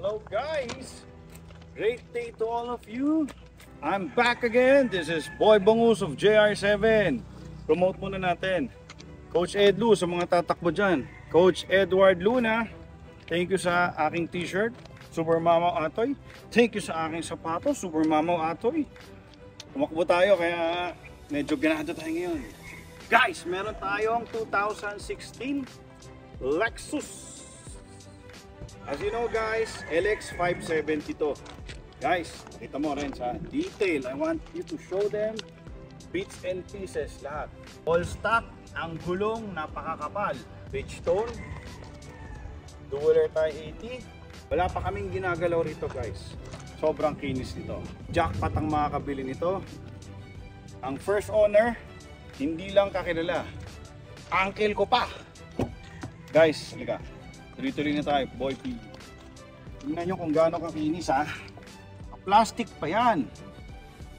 Hello guys! Great day to all of you! I'm back again! This is Boy Bangus of JR7. Promote muna natin. Coach Ed Lu sa mga tatakbo dyan. Coach Edward Luna, thank you sa aking t-shirt, Super Mamaw Atoy. Thank you sa aking sapatos, Super Mamaw Atoy. Tumakbo tayo kaya medyo ganado tayo ngayon. Guys, meron tayong 2016 Lexus. As you know guys, LX 570 to. Guys, kita mo rin sa detail. I want you to show them bits and pieces lahat. All stock, ang gulong napakakapal. Bridgestone, dual air tie 80. Wala pa kaming ginagalaw rito guys. Sobrang kinis nito. Jackpot ang makakabili nito. Ang first owner, hindi lang kakilala, uncle ko pa. Guys, halika. Tuloy-tuloy na tayo, Boy P. Tingnan nyo kung gaano kakinis ha. Plastic pa yan.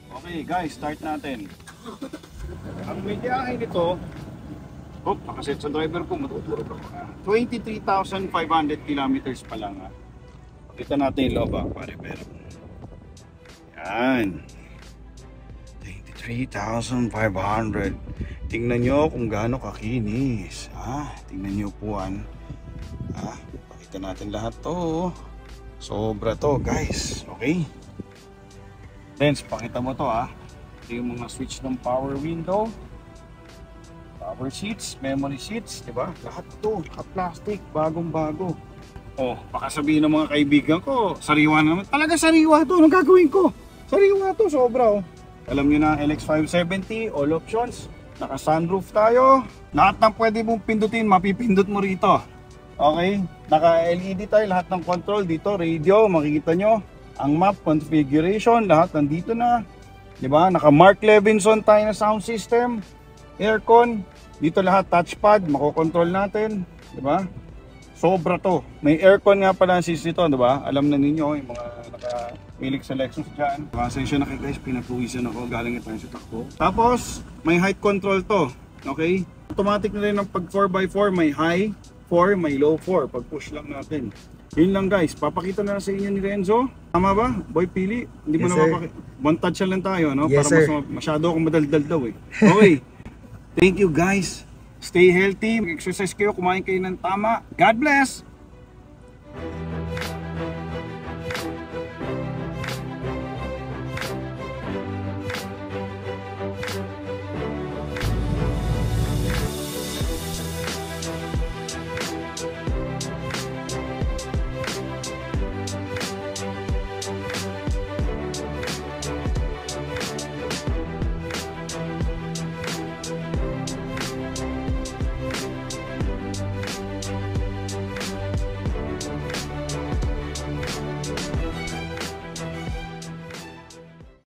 Okay guys, start natin. Ang medyahe nito, nakaset sa driver ko, matuturo ko. 23,500 kilometers pa lang ha. Kita natin yung loob ha, pare-pero. Yan. 23,500. Tingnan nyo kung gaano kakinis. Tingnan nyo puan. Pakita natin lahat to. Sobra to guys. Okay. Lens, pakita mo to Ito yung mga switch ng power window, power seats, memory seats, diba? Lahat to, naka-plastic, bagong bago. Baka sabihin ng mga kaibigan ko, sariwa naman. Talaga sariwa to, anong gagawin ko? Sariwa to, sobra Alam nyo na, LX 570, all options. Naka sunroof tayo. Lahat ng pwede mong pindutin, mapipindot mo rito. Okay, naka LED tayo, lahat ng control dito, radio, makikita nyo. Ang map configuration, lahat nandito na. Diba? Naka Mark Levinson tayo na sound system. Aircon, dito lahat touchpad, makokontrol natin. Diba? Sobra to. May aircon nga pala ang system nito, diba? Alam na ninyo, yung mga nakamilig sa Lexus dyan. Pasensya na kayo guys, pinapuwisan ako, galing ito sa takbo. Tapos, may height control to. Okay? Automatic na rin ng pag 4x4, may high 4, may low 4. Pag push lang natin. Yun lang guys, papakita na sa inyo ni Renzo. Tama ba? Boy Pili? Hindi mo na mapakita. One touch lang tayo, no? Yes, para masyado akong madaldal daw Okay. Thank you guys. Stay healthy. Mag-exercise kayo, kumain kayo ng tama. God bless!